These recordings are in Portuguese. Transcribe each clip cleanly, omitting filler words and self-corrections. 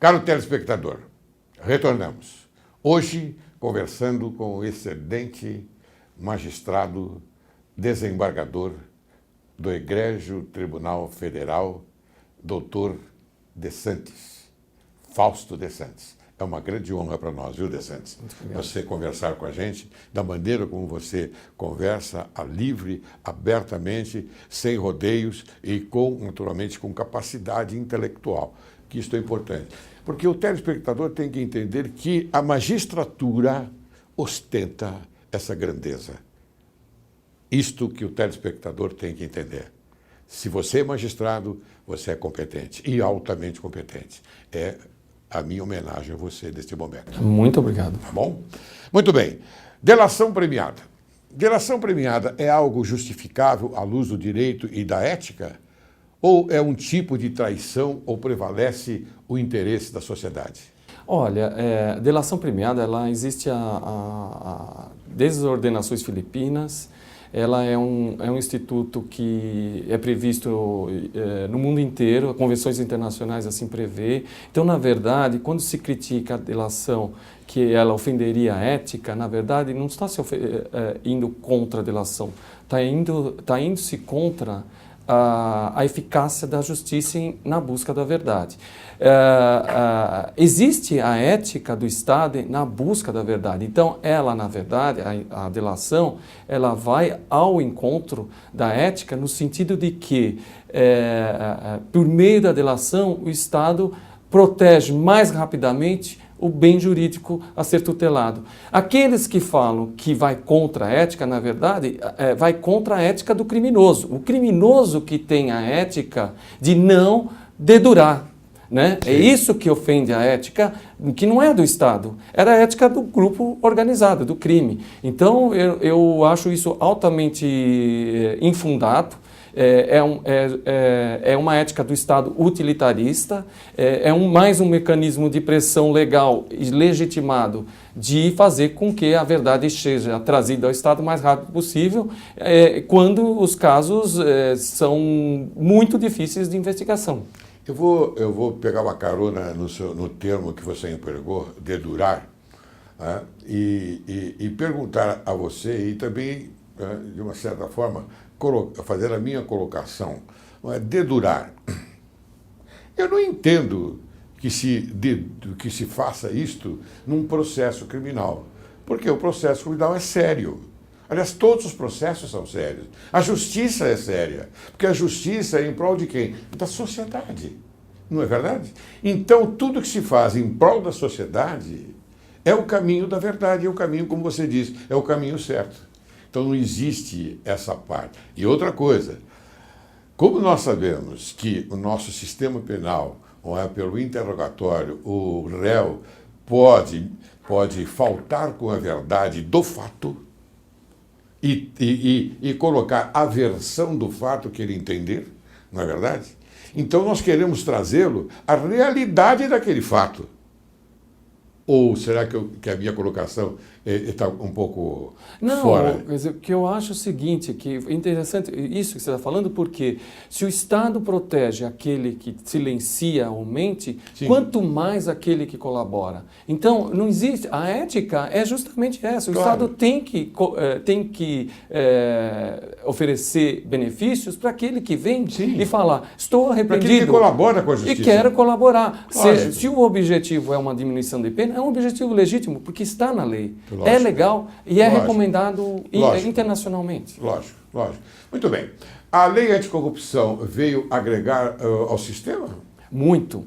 Caro telespectador, retornamos. Hoje, conversando com o excelente magistrado desembargador do Egrégio Tribunal Federal, Dr. De Santis, Fausto De Santis. É uma grande honra para nós, viu, De Santis? Você conversar com a gente da maneira como você conversa, livre, abertamente, sem rodeios e, naturalmente, com capacidade intelectual, que isto é importante. Porque o telespectador tem que entender que a magistratura ostenta essa grandeza. Isto que o telespectador tem que entender. Se você é magistrado, você é competente e altamente competente. É a minha homenagem a você neste momento. Muito obrigado. Tá bom? Muito bem. Delação premiada. Delação premiada é algo justificável à luz do direito e da ética? Ou é um tipo de traição ou prevalece o interesse da sociedade? Olha, delação premiada, ela existe desde as ordenações filipinas. Ela é um instituto que é previsto no mundo inteiro, convenções internacionais assim prevê. Então, na verdade, quando se critica a delação que ela ofenderia a ética, na verdade, não está se indo contra a delação, está indo-se contra a eficácia da justiça na busca da verdade. Existe a ética do Estado na busca da verdade. Então, ela, na verdade, a delação, ela vai ao encontro da ética no sentido de que, por meio da delação, o Estado protege mais rapidamente o bem jurídico a ser tutelado. Aqueles que falam que vai contra a ética, na verdade, vai contra a ética do criminoso. O criminoso que tem a ética de não dedurar. Né? É isso que ofende a ética, que não é do Estado, era a ética do grupo organizado, do crime. Então, eu acho isso altamente infundado. É uma ética do Estado utilitarista, mais um mecanismo de pressão legal e legitimado de fazer com que a verdade seja trazida ao Estado o mais rápido possível, quando os casos são muito difíceis de investigação. Eu vou pegar uma carona no termo que você empregou, dedurar, e perguntar a você e também, de uma certa forma, fazer a minha colocação. Dedurar. Eu não entendo que se faça isto num processo criminal, porque o processo criminal é sério. Aliás, todos os processos são sérios. A justiça é séria, porque a justiça é em prol de quem? Da sociedade. Não é verdade? Então, tudo que se faz em prol da sociedade é o caminho da verdade, é o caminho, como você diz, é o caminho certo. Então, não existe essa parte. E outra coisa, como nós sabemos que o nosso sistema penal, pelo interrogatório, o réu pode faltar com a verdade do fato e colocar a versão do fato que ele entender, não é verdade? Então, nós queremos trazê-lo à realidade daquele fato. Ou será que a minha colocação está um pouco fora? Não, o que eu acho é o seguinte, que é interessante isso que você está falando, porque se o Estado protege aquele que silencia ou mente, sim, quanto mais aquele que colabora. Então, não existe. A ética é justamente essa. O Estado tem que oferecer benefícios para aquele que vem, sim, e falar, estou arrependido. Para aquele que colabora com a justiça. E quero colaborar. Se o objetivo é uma diminuição de pena, é um objetivo legítimo, porque está na lei. Lógico. É legal e é recomendado internacionalmente. Lógico. Muito bem. A lei anticorrupção veio agregar ao sistema? Muito.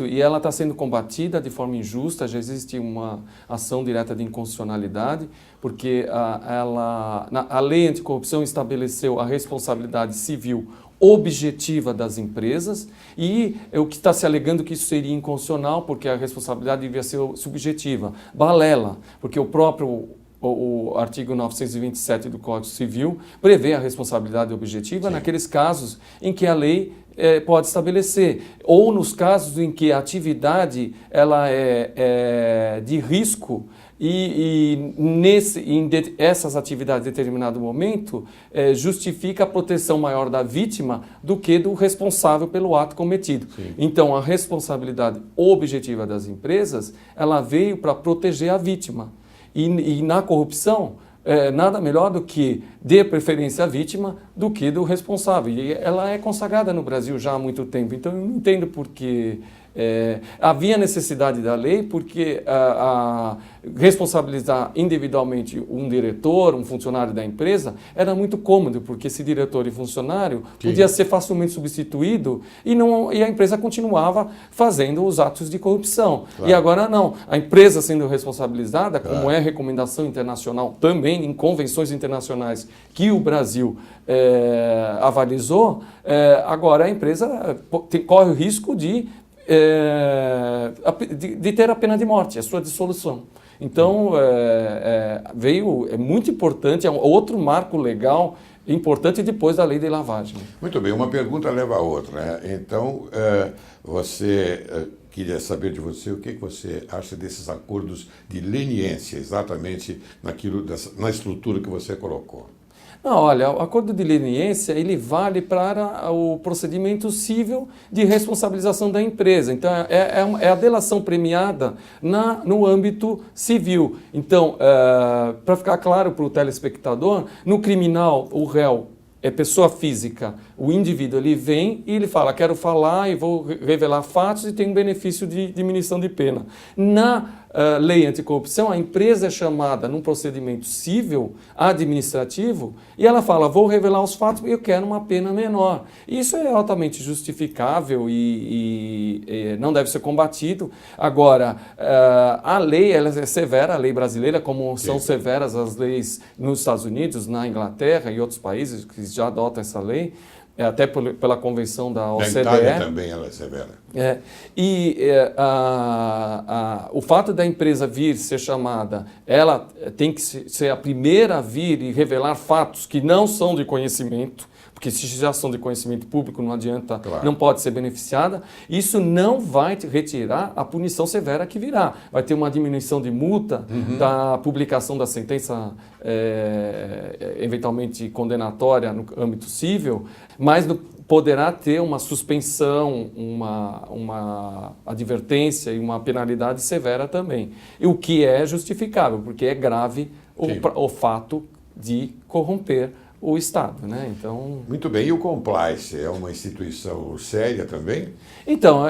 E ela está sendo combatida de forma injusta. Já existe uma ação direta de inconstitucionalidade, porque a lei anticorrupção estabeleceu a responsabilidade civil objetiva das empresas e o que está se alegando que isso seria inconstitucional porque a responsabilidade devia ser subjetiva. Balela, porque o artigo 927 do Código Civil prevê a responsabilidade objetiva, sim, naqueles casos em que a lei pode estabelecer, ou nos casos em que a atividade ela é de risco essas atividades em determinado momento justifica a proteção maior da vítima do que do responsável pelo ato cometido. Sim. Então, a responsabilidade objetiva das empresas, ela veio para proteger a vítima. E na corrupção, nada melhor do que dê preferência à vítima do que do responsável. E ela é consagrada no Brasil já há muito tempo. Então, eu não entendo por que havia necessidade da lei, porque responsabilizar individualmente um diretor, um funcionário da empresa, era muito cômodo, porque esse diretor e funcionário podia ser facilmente substituído e a empresa continuava fazendo os atos de corrupção. Claro. E agora não. A empresa sendo responsabilizada, como é recomendação internacional também, em convenções internacionais que o Brasil avalizou, agora a empresa corre o risco de ter a pena de morte, a sua dissolução. Então, é muito importante, é outro marco legal importante depois da lei de lavagem. Muito bem, uma pergunta leva a outra, né? Então, queria saber de você o que você acha desses acordos de leniência, exatamente na estrutura que você colocou. Não, olha, o acordo de leniência, ele vale para o procedimento civil de responsabilização da empresa. Então, é a delação premiada no âmbito civil. Então, para ficar claro para o telespectador, no criminal, o réu é pessoa física, o indivíduo ele vem e ele fala, quero falar e vou revelar fatos e tem um benefício de diminuição de pena. Na lei anticorrupção, a empresa é chamada num procedimento civil, administrativo, e ela fala, vou revelar os fatos e eu quero uma pena menor. Isso é altamente justificável e não deve ser combatido. Agora, a lei ela é severa, a lei brasileira, como são severas as leis nos Estados Unidos, na Inglaterra e outros países que já adotam essa lei, até pela convenção da OCDE. Na Itália também ela é severa. O fato da empresa vir ser chamada, ela tem que ser a primeira a vir e revelar fatos que não são de conhecimento, porque se já são de conhecimento público, não adianta, claro, não pode ser beneficiada. Isso não vai retirar a punição severa que virá. Vai ter uma diminuição de multa da publicação da sentença eventualmente condenatória no âmbito civil, mas poderá ter uma suspensão, uma advertência e uma penalidade severa também. E o que é justificável, porque é grave o fato de corromper o Estado, né? Então... Muito bem. E o compliance é uma instituição séria também? Então,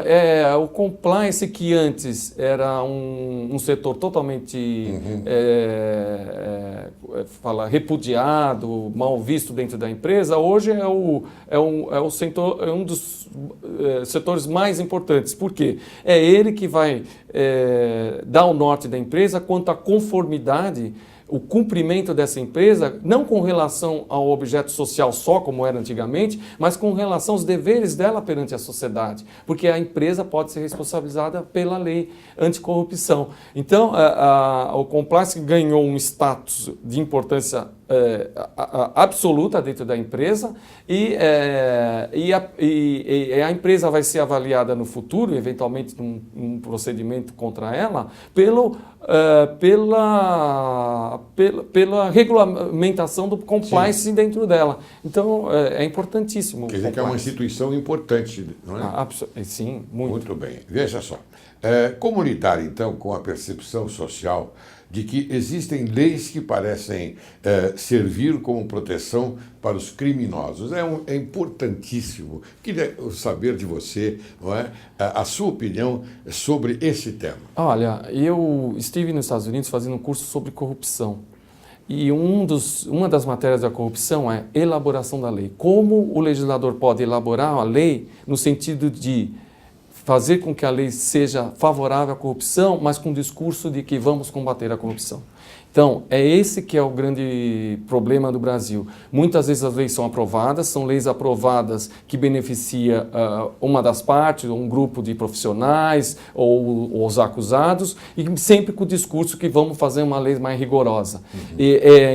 o compliance, que antes era um setor totalmente repudiado, mal visto dentro da empresa, hoje é um dos setores mais importantes. Por quê? É ele que vai dar o norte da empresa quanto à conformidade, o cumprimento dessa empresa, não com relação ao objeto social só, como era antigamente, mas com relação aos deveres dela perante a sociedade, porque a empresa pode ser responsabilizada pela lei anticorrupção. Então, o compliance ganhou um status de importância absoluta dentro da empresa e a empresa vai ser avaliada no futuro, eventualmente num procedimento contra ela, pela regulamentação do compliance dentro dela. Então, é importantíssimo. Quer dizer que é uma instituição importante, não é? Sim, muito. Muito bem. Veja só. Como lidar, então, com a percepção social de que existem leis que parecem servir como proteção para os criminosos? É importantíssimo. Queria saber de você, não é, a sua opinião sobre esse tema. Olha, eu estive nos Estados Unidos fazendo um curso sobre corrupção. E uma das matérias da corrupção é elaboração da lei. Como o legislador pode elaborar a lei no sentido de fazer com que a lei seja favorável à corrupção, mas com o discurso de que vamos combater a corrupção. Então, é esse que é o grande problema do Brasil. Muitas vezes as leis são leis aprovadas que beneficia uma das partes, um grupo de profissionais ou os acusados, e sempre com o discurso que vamos fazer uma lei mais rigorosa.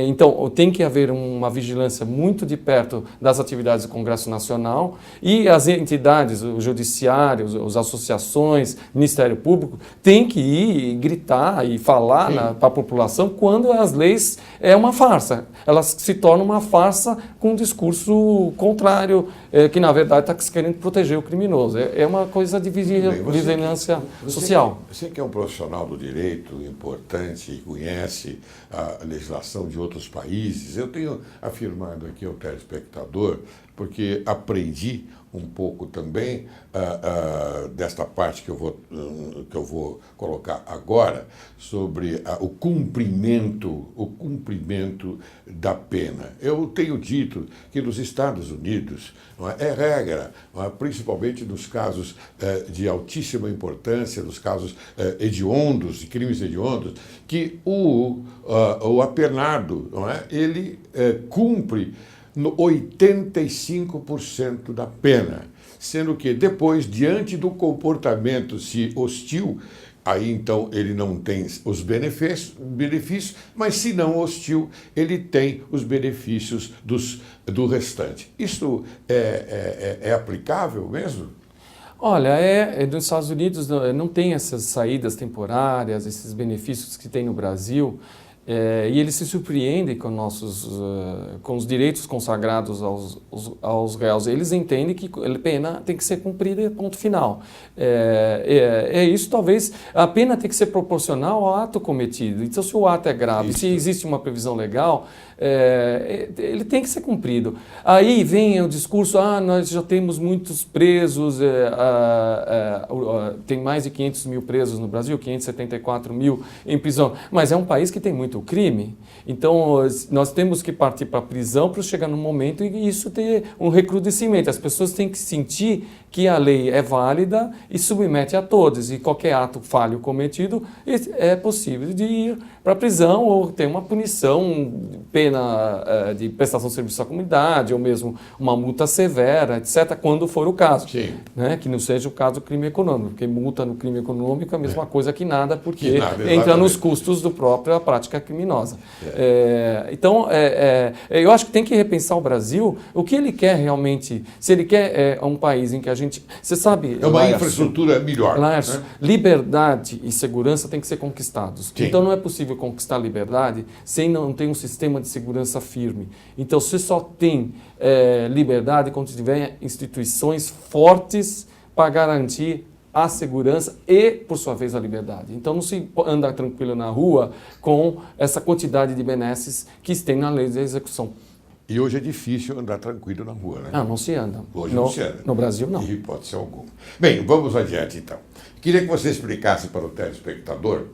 Então, tem que haver uma vigilância muito de perto das atividades do Congresso Nacional, e as entidades, o Judiciário, as associações, Ministério Público, têm que ir e gritar e falar para a população quando as leis é uma farsa. Elas se tornam uma farsa com um discurso contrário, que na verdade está querendo proteger o criminoso. É uma coisa de vigilância social. Você que é um profissional do direito importante e conhece a legislação de outros países, eu tenho afirmado aqui ao telespectador, porque aprendi um pouco também desta parte que eu vou colocar agora, sobre o cumprimento da pena. Eu tenho dito que nos Estados Unidos é regra, principalmente nos casos de altíssima importância, nos casos hediondos, de crimes hediondos, que o apenado ele cumpre no 85% da pena, sendo que depois, diante do comportamento se hostil, aí então ele não tem os benefícios, mas se não hostil, ele tem os benefícios do restante. Isso é aplicável mesmo? Olha, nos Estados Unidos não tem essas saídas temporárias, esses benefícios que tem no Brasil. E eles se surpreendem com os direitos consagrados aos réus. Eles entendem que a pena tem que ser cumprida, ponto final. Isso, talvez, a pena tem que ser proporcional ao ato cometido. Então, se o ato é grave, se existe uma previsão legal, ele tem que ser cumprido. Aí vem o discurso, nós já temos muitos presos, tem mais de 500 mil presos no Brasil, 574 mil em prisão, mas é um país que tem muito crime, então nós temos que partir para a prisão para chegar num momento e isso ter um recrudescimento. As pessoas têm que sentir que a lei é válida e submete a todos, e qualquer ato falho cometido é possível de ir para a prisão ou ter uma punição, pena de prestação de serviço à comunidade, ou mesmo uma multa severa, etc., quando for o caso. Né? Que não seja o caso do crime econômico, porque multa no crime econômico é a mesma coisa que nada, porque entra nos custos da própria prática criminosa. Eu acho que tem que repensar o Brasil, o que ele quer realmente, se ele quer um país em que a gente... Você sabe... É uma infraestrutura melhor. Laércio, né? Liberdade e segurança têm que ser conquistados. Sim. Então não é possível conquistar a liberdade sem não ter um sistema de segurança firme. Então você só tem liberdade quando tiver instituições fortes para garantir a segurança e, por sua vez, a liberdade. Então não se anda tranquilo na rua com essa quantidade de benesses que tem na lei de execução. E hoje é difícil andar tranquilo na rua, né? Não se anda. Hoje não se anda. No Brasil, não. De hipótese alguma. Bem, vamos adiante, então. Queria que você explicasse para o telespectador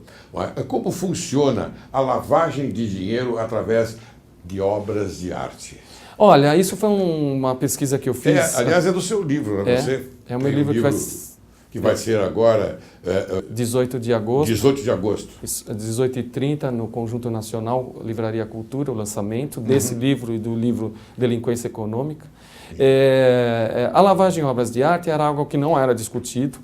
como funciona a lavagem de dinheiro através de obras de arte. Olha, isso foi uma pesquisa que eu fiz. Aliás, é do seu livro, né? Você é o meu livro que vai ser agora... 18 de agosto. 18 de agosto. 18h30, no Conjunto Nacional, Livraria Cultura, o lançamento desse livro e do livro Delinquência Econômica. A lavagem em obras de arte era algo que não era discutido.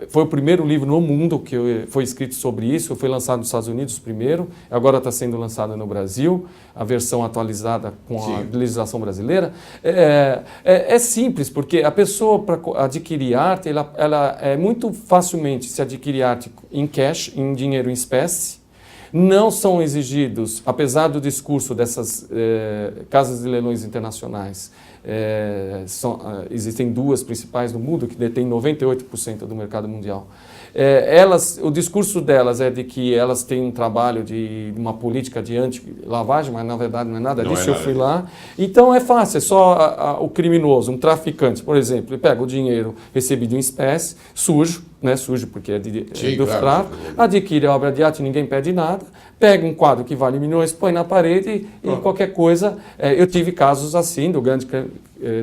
Foi o primeiro livro no mundo que foi escrito sobre isso, foi lançado nos Estados Unidos primeiro, agora está sendo lançado no Brasil, a versão atualizada com a legislação brasileira. É simples, porque a pessoa, para adquirir arte, ela é muito facilmente se adquire arte em cash, em dinheiro em espécie. Não são exigidos, apesar do discurso dessas casas de leilões internacionais, existem duas principais no mundo que detêm 98% do mercado mundial. O discurso delas é de que elas têm um trabalho de uma política de anti-lavagem, mas na verdade não é nada disso, eu fui lá. Então é fácil, é só o criminoso, um traficante, por exemplo, ele pega o dinheiro recebido em espécie, sujo, né, sujo porque é Sim, do claro. tráfico, adquire a obra de arte, ninguém pede nada, pega um quadro que vale milhões, põe na parede e qualquer coisa. Eu tive casos assim, do grande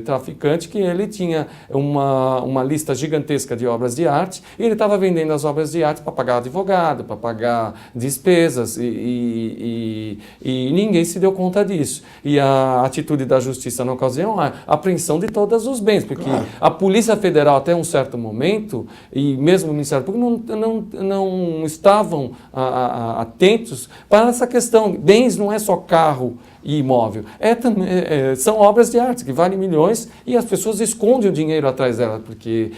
traficante, que ele tinha uma lista gigantesca de obras de arte e ele estava vendendo as obras de arte para pagar advogado, para pagar despesas e ninguém se deu conta disso. E a atitude da justiça na ocasião é a apreensão de todos os bens, porque a Polícia Federal até um certo momento e mesmo o Ministério Público não estavam atentos para essa questão. Bens não é só carro e imóvel, são obras de arte que valem milhões e as pessoas escondem o dinheiro atrás delas, porque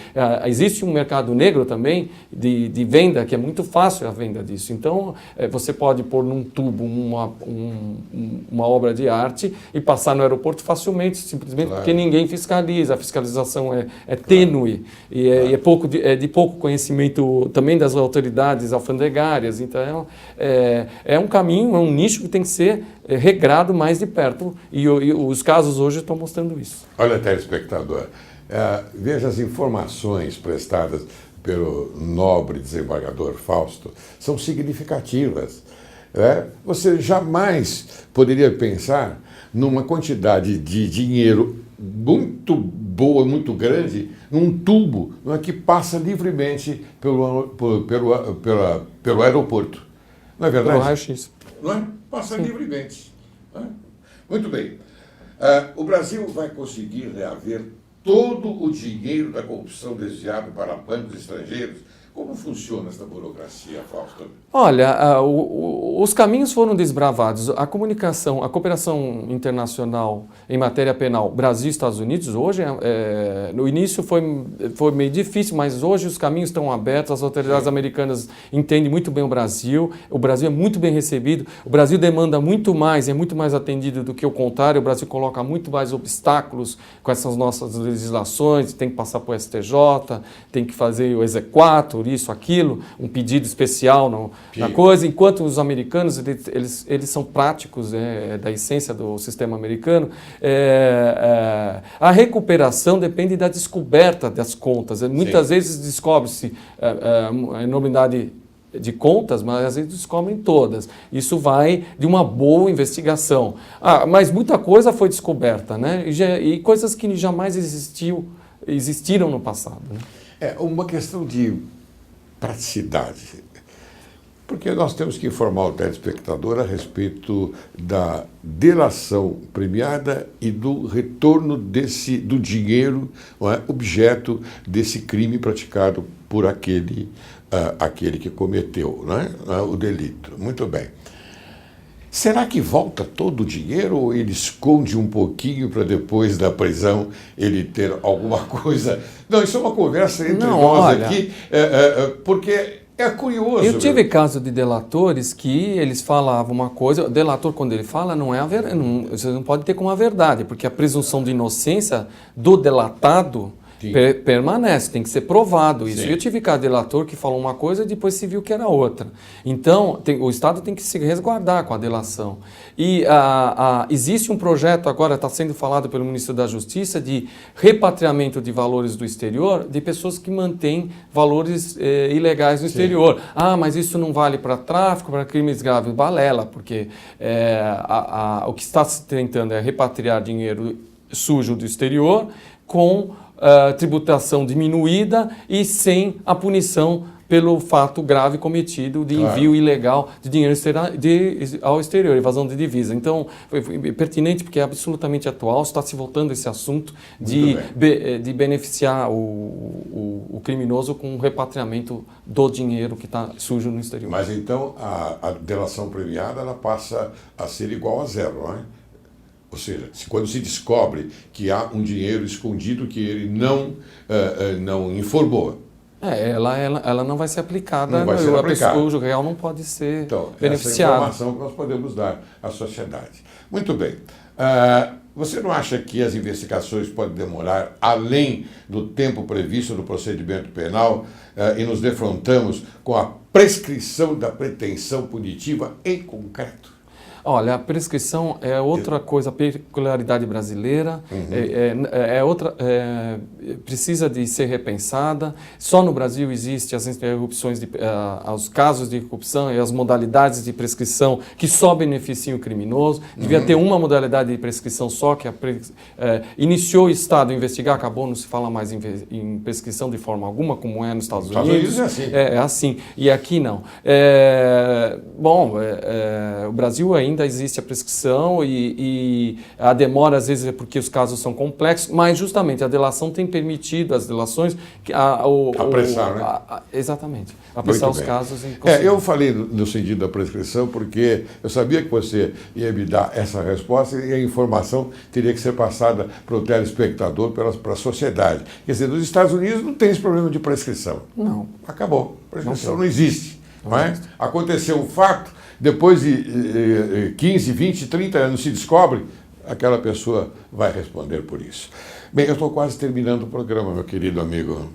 existe um mercado negro também de venda, que é muito fácil a venda disso. Então, você pode pôr num tubo uma obra de arte e passar no aeroporto facilmente, simplesmente porque ninguém fiscaliza, a fiscalização é tênue e é de pouco conhecimento também das autoridades alfandegárias. Então, é um caminho, é um nicho que tem que ser regrado mais de perto e os casos hoje estão mostrando isso. Olha, telespectador, veja as informações prestadas pelo nobre desembargador Fausto, são significativas. Você jamais poderia pensar numa quantidade de dinheiro muito boa, muito grande, num tubo que passa livremente pelo aeroporto. Não é verdade? Pelo raio-x. Não é? Passa livremente. Muito bem. O Brasil vai conseguir reaver todo o dinheiro da corrupção desviado para bancos estrangeiros? Como funciona essa burocracia, Fausto? Olha, os caminhos foram desbravados. A comunicação, a cooperação internacional em matéria penal Brasil e Estados Unidos, hoje, no início foi meio difícil, mas hoje os caminhos estão abertos, as autoridades americanas entendem muito bem o Brasil é muito bem recebido, o Brasil demanda muito mais, é muito mais atendido do que o contrário, o Brasil coloca muito mais obstáculos com essas nossas legislações, tem que passar para o STJ, tem que fazer o exequatur, isso, aquilo, um pedido especial na coisa, enquanto os americanos, eles são práticos, da essência do sistema americano. A recuperação depende da descoberta das contas. Muitas vezes descobre-se a enormidade de contas, mas às vezes descobrem todas. Isso vai de uma boa investigação. Mas muita coisa foi descoberta, né? E coisas que jamais existiram no passado. Né? É uma questão de praticidade, porque nós temos que informar o telespectador a respeito da delação premiada e do retorno do dinheiro, objeto desse crime praticado por aquele que cometeu, o delito. Muito bem. Será que volta todo o dinheiro ou ele esconde um pouquinho para depois da prisão ele ter alguma coisa? Não, isso é uma conversa entre nós aqui, porque é curioso. Eu tive caso de delatores que eles falavam uma coisa, o delator quando ele fala não é a verdade, você não pode ter como a verdade, porque a presunção de inocência do delatado permanece, tem que ser provado isso. Eu tive caso de delator que falou uma coisa e depois se viu que era outra. Então, o Estado tem que se resguardar com a delação. E existe um projeto, agora está sendo falado pelo Ministro da Justiça, de repatriamento de valores do exterior de pessoas que mantêm valores ilegais no exterior. Mas isso não vale para tráfico, para crimes graves. Balela, porque o que está se tentando é repatriar dinheiro sujo do exterior com tributação diminuída e sem a punição pelo fato grave cometido de envio ilegal de dinheiro ao exterior, evasão de divisa. Então, foi pertinente porque é absolutamente atual, está se voltando esse assunto de beneficiar o criminoso com o repatriamento do dinheiro que está sujo no exterior. Mas então a delação premiada ela passa a ser igual a zero, não é? Ou seja, quando se descobre que há um dinheiro escondido que ele não informou. Ela não vai ser aplicada, não vai ser aplicada. O real não pode ser beneficiado. Essa é a informação que nós podemos dar à sociedade. Muito bem. Você não acha que as investigações podem demorar além do tempo previsto no procedimento penal e nos defrontamos com a prescrição da pretensão punitiva em concreto? Olha, a prescrição é outra coisa, a peculiaridade brasileira, precisa de ser repensada. Só no Brasil existem as interrupções, os casos de corrupção e as modalidades de prescrição que só beneficiam o criminoso. Devia ter uma modalidade de prescrição só, que iniciou o Estado a investigar, acabou, não se fala mais em prescrição de forma alguma, como é nos Estados Unidos. É assim. É assim. E aqui não. O Brasil ainda existe a prescrição e a demora às vezes é porque os casos são complexos, mas justamente a delação tem permitido as delações apressar, né? Exatamente, apressar os casos. Eu falei no sentido da prescrição porque eu sabia que você ia me dar essa resposta e a informação teria que ser passada para o telespectador, para a sociedade. Quer dizer, nos Estados Unidos não tem esse problema de prescrição. Não. Acabou. Prescrição não existe. Não é? Aconteceu um fato, depois de 15, 20, 30 anos se descobre, aquela pessoa vai responder por isso. Bem, eu estou quase terminando o programa, meu querido amigo.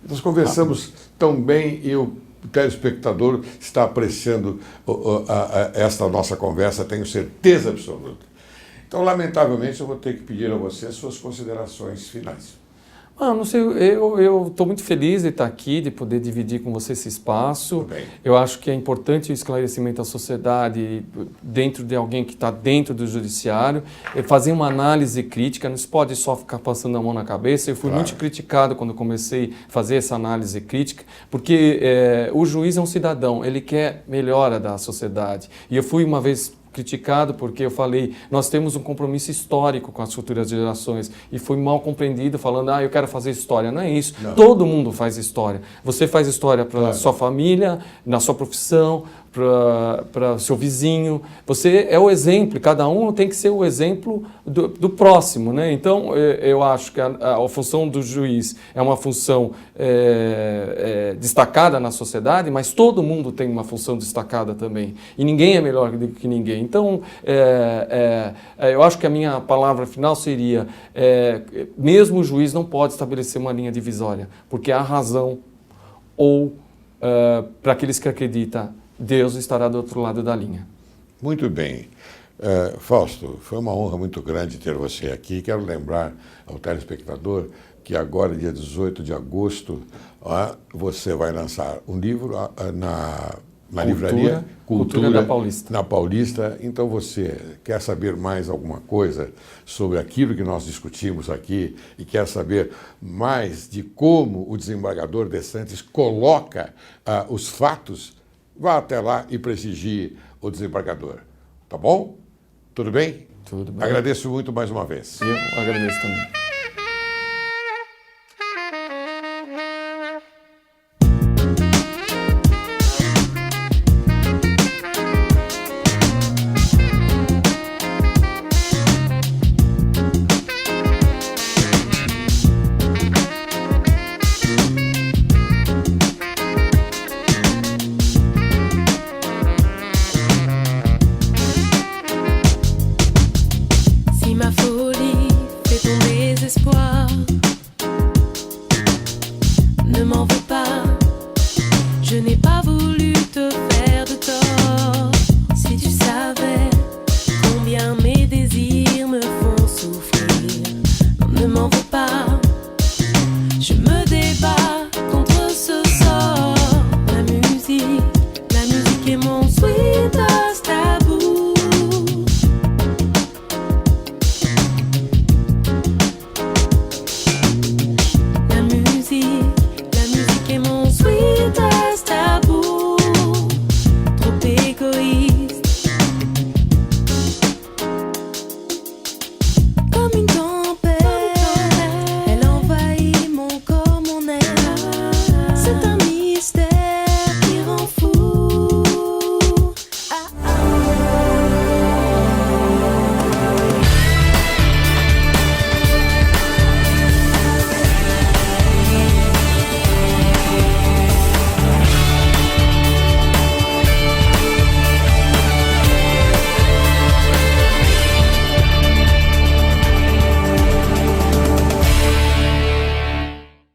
Nós conversamos tão bem e o telespectador está apreciando esta nossa conversa, tenho certeza absoluta. Então, lamentavelmente, eu vou ter que pedir a você as suas considerações finais. Não sei, eu estou muito feliz de estar aqui, de poder dividir com você esse espaço. Eu acho que é importante o esclarecimento da sociedade dentro de alguém que está dentro do judiciário, fazer uma análise crítica, não se pode só ficar passando a mão na cabeça. Eu fui muito criticado quando comecei a fazer essa análise crítica, porque o juiz é um cidadão, ele quer melhora da sociedade. E eu fui uma vez criticado porque eu falei, nós temos um compromisso histórico com as futuras gerações e fui mal compreendido falando, eu quero fazer história. Não é isso. Não. Todo mundo faz história. Você faz história para a sua família, na sua profissão, para seu vizinho. Você é o exemplo, cada um tem que ser o exemplo do próximo, né? Então, eu acho que a função do juiz é uma função destacada na sociedade, mas todo mundo tem uma função destacada também. E ninguém é melhor do que ninguém. Então, eu acho que a minha palavra final seria, mesmo o juiz não pode estabelecer uma linha divisória, porque há razão ou, para aqueles que acreditam, Deus estará do outro lado da linha. Muito bem. Fausto, foi uma honra muito grande ter você aqui. Quero lembrar ao telespectador que agora, dia 18 de agosto, você vai lançar um livro na livraria Cultura da Paulista. Na Paulista. Então, você quer saber mais alguma coisa sobre aquilo que nós discutimos aqui e quer saber mais de como o desembargador De Santis coloca os fatos, vá até lá e prestigie o desembargador. Tá bom? Tudo bem? Tudo bem. Agradeço muito mais uma vez. Eu agradeço também.